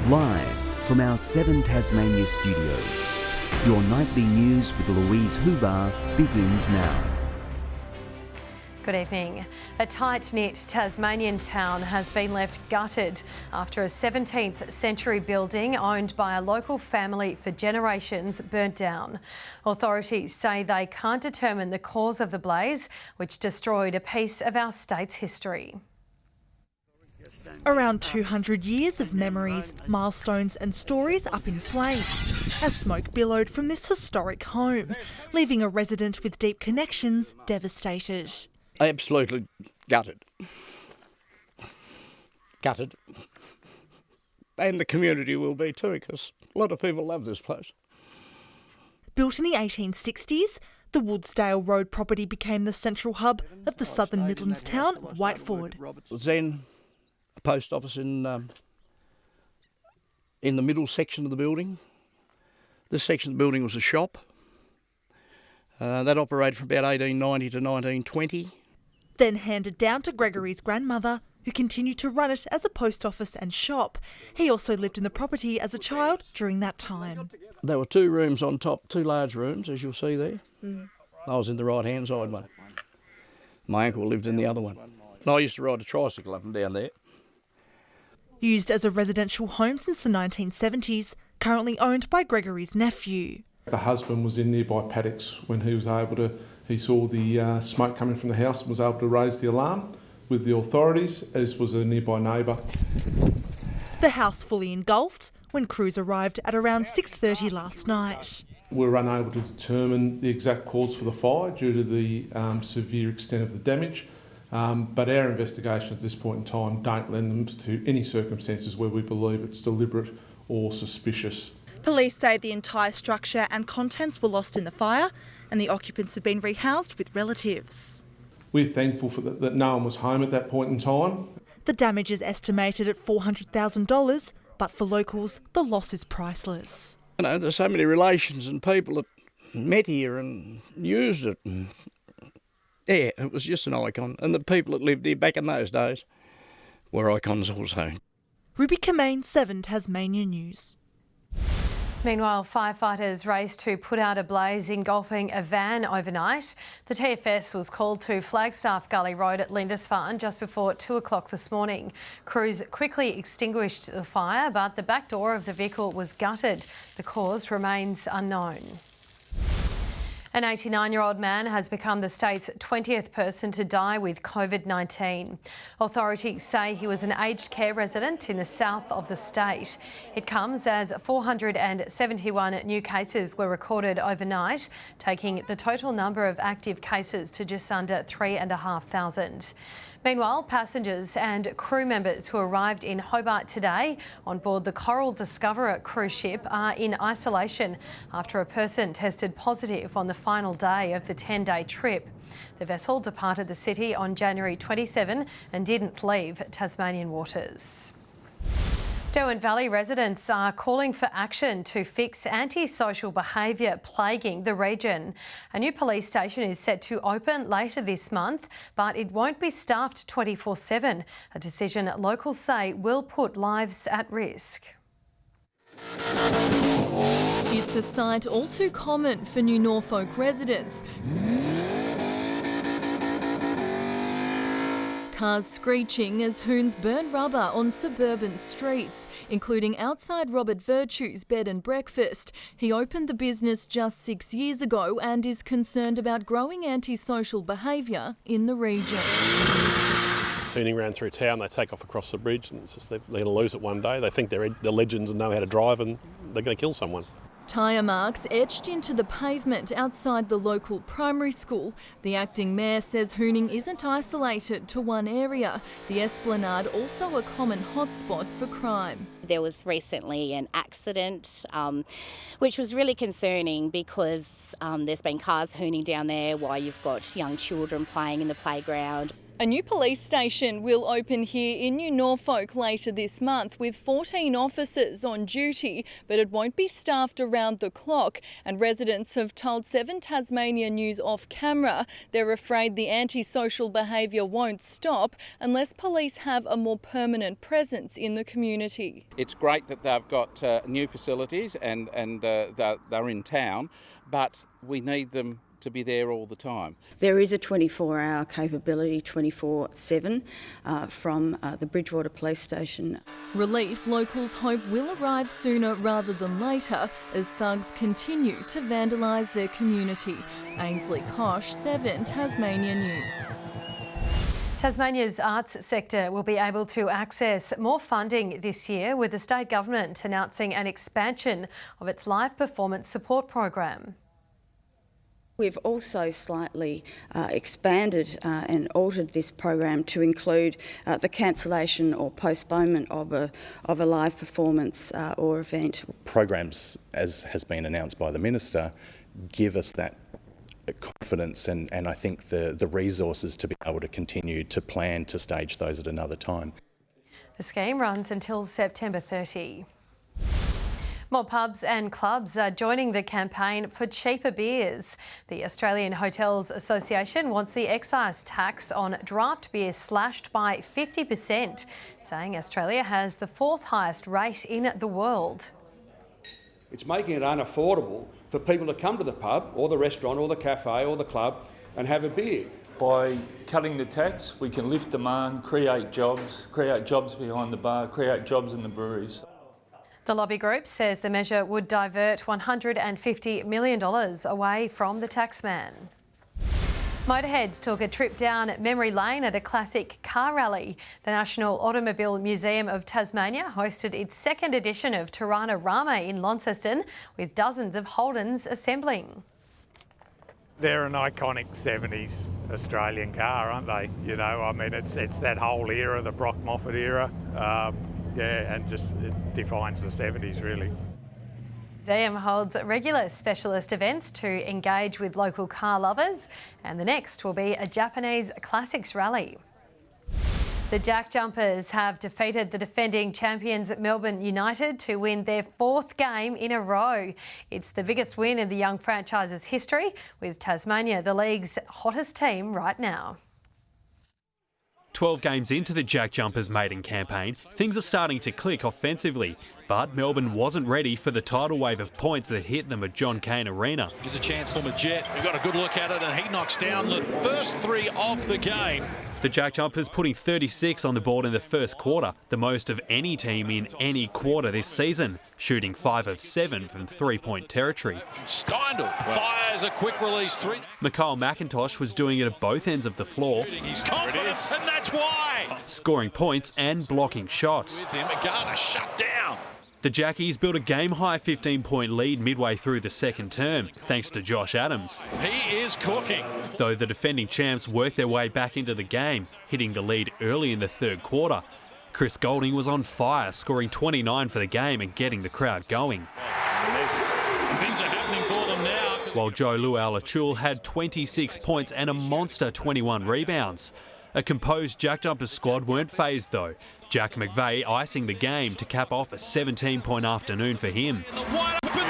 Live from our 7 Tasmania studios, your nightly news with Louise Hubar begins now. Good evening. A tight-knit Tasmanian town has been left gutted after a 17th century building owned by a local family for generations burnt down. Authorities say they can't determine the cause of the blaze, which destroyed a piece of our state's history. Around 200 years of memories, milestones and stories up in flames as smoke billowed from this historic home, leaving a resident with deep connections devastated. Absolutely gutted. Gutted. And the community will be too, because a lot of people love this place. Built in the 1860s, the Woodsdale Road property became the central hub of the southern Midlands town of Whiteford. It was then a post office in the middle section of the building. This section of the building was a shop. That operated from about 1890 to 1920. Then handed down to Gregory's grandmother, who continued to run it as a post office and shop. He also lived in the property as a child during that time. There were 2 rooms on top, 2 large rooms, as you'll see there. I was in the right-hand side one. My uncle lived in the other one. And I used to ride a tricycle up and down there. Used as a residential home since the 1970s, currently owned by Gregory's nephew. The husband was in nearby paddocks when he saw the smoke coming from the house and was able to raise the alarm with the authorities, as was a nearby neighbour. The house fully engulfed when crews arrived at around 6:30 last night. We were unable to determine the exact cause for the fire due to the severe extent of the damage, but our investigations at this point in time don't lend them to any circumstances where we believe it's deliberate or suspicious. Police say the entire structure and contents were lost in the fire and the occupants have been rehoused with relatives. We're thankful that no one was home at that point in time. The damage is estimated at $400,000, but for locals, the loss is priceless. You know, there's so many relations and people that met here and used it. And yeah, it was just an icon. And the people that lived here back in those days were icons also. Ruby Kamane, 7 Tasmania News. Meanwhile, firefighters raced to put out a blaze engulfing a van overnight. The TFS was called to Flagstaff Gully Road at Lindisfarne just before 2 o'clock this morning. Crews quickly extinguished the fire, but the back door of the vehicle was gutted. The cause remains unknown. An 89-year-old man has become the state's 20th person to die with COVID-19. Authorities say he was an aged care resident in the south of the state. It comes as 471 new cases were recorded overnight, taking the total number of active cases to just under 3,500. Meanwhile, passengers and crew members who arrived in Hobart today on board the Coral Discoverer cruise ship are in isolation after a person tested positive on the final day of the 10-day trip. The vessel departed the city on January 27 and didn't leave Tasmanian waters. Derwent Valley residents are calling for action to fix antisocial behaviour plaguing the region. A new police station is set to open later this month, but it won't be staffed 24/7, a decision locals say will put lives at risk. It's a sight all too common for New Norfolk residents. Cars screeching as hoons burn rubber on suburban streets, including outside Robert Virtue's bed and breakfast. He opened the business just 6 years ago and is concerned about growing antisocial behaviour in the region. Turning around through town, they take off across the bridge and it's just they're going to lose it one day. They think they're legends and know how to drive and they're going to kill someone. Tyre marks etched into the pavement outside the local primary school. The acting mayor says hooning isn't isolated to one area. The Esplanade also a common hotspot for crime. There was recently an accident, which was really concerning because there's been cars hooning down there while you've got young children playing in the playground. A new police station will open here in New Norfolk later this month with 14 officers on duty, but it won't be staffed around the clock. And residents have told 7 Tasmania News off camera they're afraid the antisocial behaviour won't stop unless police have a more permanent presence in the community. It's great that they've got new facilities and they're in town, but we need them to be there all the time. There is a 24-hour capability, 24/7, from the Bridgewater Police Station. Relief locals hope will arrive sooner rather than later as thugs continue to vandalise their community. Ainsley Kosh, 7 Tasmania News. Tasmania's arts sector will be able to access more funding this year, with the state government announcing an expansion of its live performance support program. We've also slightly expanded and altered this program to include the cancellation or postponement of a live performance or event. Programs, as has been announced by the Minister, give us that confidence and I think the resources to be able to continue to plan to stage those at another time. The scheme runs until September 30. More pubs and clubs are joining the campaign for cheaper beers. The Australian Hotels Association wants the excise tax on draft beer slashed by 50%, saying Australia has the 4th highest rate in the world. It's making it unaffordable for people to come to the pub or the restaurant or the cafe or the club and have a beer. By cutting the tax, we can lift demand, create jobs behind the bar, create jobs in the breweries. The lobby group says the measure would divert $150 million away from the taxman. Motorheads took a trip down memory lane at a classic car rally. The National Automobile Museum of Tasmania hosted its 2nd edition of Tirana Rama in Launceston, with dozens of Holdens assembling. They're an iconic 70s Australian car, aren't they? You know, I mean, it's that whole era, the Brock Moffat era. And just it defines the 70s, really. Museum holds regular specialist events to engage with local car lovers, and the next will be a Japanese classics rally. The Jack Jumpers have defeated the defending champions Melbourne United to win their 4th game in a row. It's the biggest win in the young franchise's history, with Tasmania the league's hottest team right now. 12 games into the Jack Jumpers' maiden campaign, things are starting to click offensively. But Melbourne wasn't ready for the tidal wave of points that hit them at John Cain Arena. Here's a chance for Majet. He got a good look at it and he knocks down the first 3 of the game. The Jack Jumpers putting 36 on the board in the first quarter, the most of any team in any quarter this season, shooting 5 of 7 from 3-point territory. Steindl fires a quick release 3. Mikhail McIntosh was doing it at both ends of the floor. He's confident, and that's why. Scoring points and blocking shots. With him, Agata shut down. The Jackies built a game-high 15-point lead midway through the second term, thanks to Josh Adams. He is cooking. Though the defending champs worked their way back into the game, hitting the lead early in the third quarter. Chris Golding was on fire, scoring 29 for the game and getting the crowd going. Things are happening for them now. While Joe Luau-Lachul had 26 points and a monster 21 rebounds. A composed Jack Jumpers squad weren't phased though. Jack McVeigh icing the game to cap off a 17-point afternoon for him. Wide open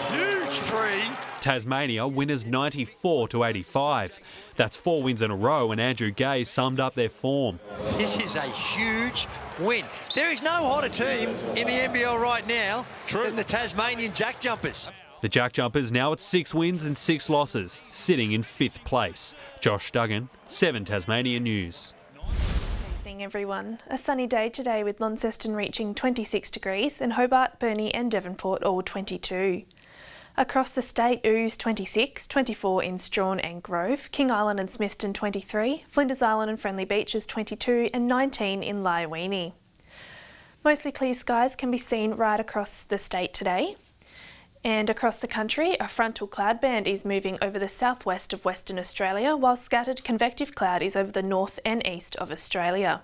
3! Huge 3! Tasmania winners 94-85. That's 4 wins in a row, and Andrew Gay summed up their form. This is a huge win. There is no hotter team in the NBL right now than the Tasmanian Jack Jumpers. The Jack Jumpers now at 6 wins and 6 losses, sitting in 5th place. Josh Duggan, 7 Tasmania News. Good evening, everyone. A sunny day today with Launceston reaching 26 degrees and Hobart, Burnie and Devonport all 22. Across the state, Ouse 26, 24 in Strawn and Grove, King Island and Smithton 23, Flinders Island and Friendly Beaches 22 and 19 in Lyowini. Mostly clear skies can be seen right across the state today. And across the country, a frontal cloud band is moving over the southwest of Western Australia, while scattered convective cloud is over the north and east of Australia.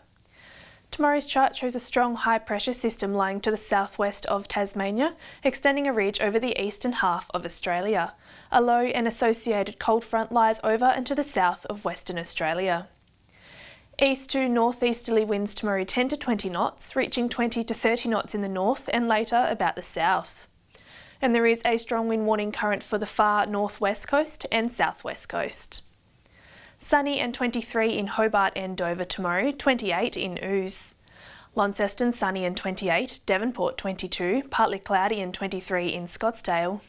Tomorrow's chart shows a strong high-pressure system lying to the southwest of Tasmania, extending a ridge over the eastern half of Australia. A low and associated cold front lies over and to the south of Western Australia. East to northeasterly winds tomorrow 10 to 20 knots, reaching 20 to 30 knots in the north and later about the south. And there is a strong wind warning current for the far northwest coast and southwest coast. Sunny and 23 in Hobart and Dover tomorrow, 28 in Ouse. Launceston sunny and 28, Devonport 22, partly cloudy and 23 in Scottsdale.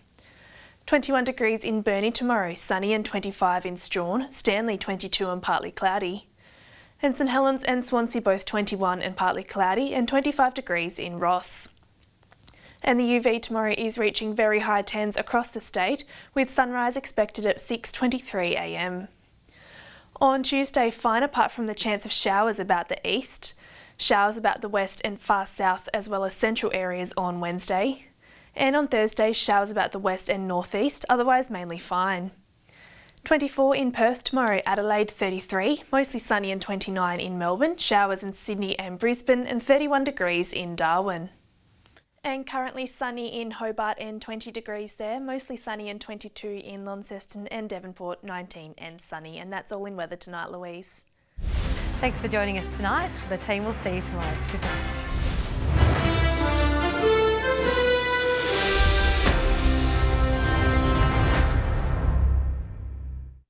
21 degrees in Burnie tomorrow, sunny and 25 in Strawn, Stanley 22 and partly cloudy. And St Helens and Swansea both 21 and partly cloudy and 25 degrees in Ross. And the UV tomorrow is reaching very high 10s across the state, with sunrise expected at 6:23 a.m. On Tuesday, fine apart from the chance of showers about the east, showers about the west and far south as well as central areas on Wednesday. And on Thursday, showers about the west and northeast, otherwise mainly fine. 24 in Perth tomorrow, Adelaide 33, mostly sunny and 29 in Melbourne, showers in Sydney and Brisbane and 31 degrees in Darwin. And currently sunny in Hobart and 20 degrees there, mostly sunny and 22 in Launceston and Devonport, 19 and sunny. And that's all in weather tonight, Louise. Thanks for joining us tonight. The team will see you tomorrow. Good night.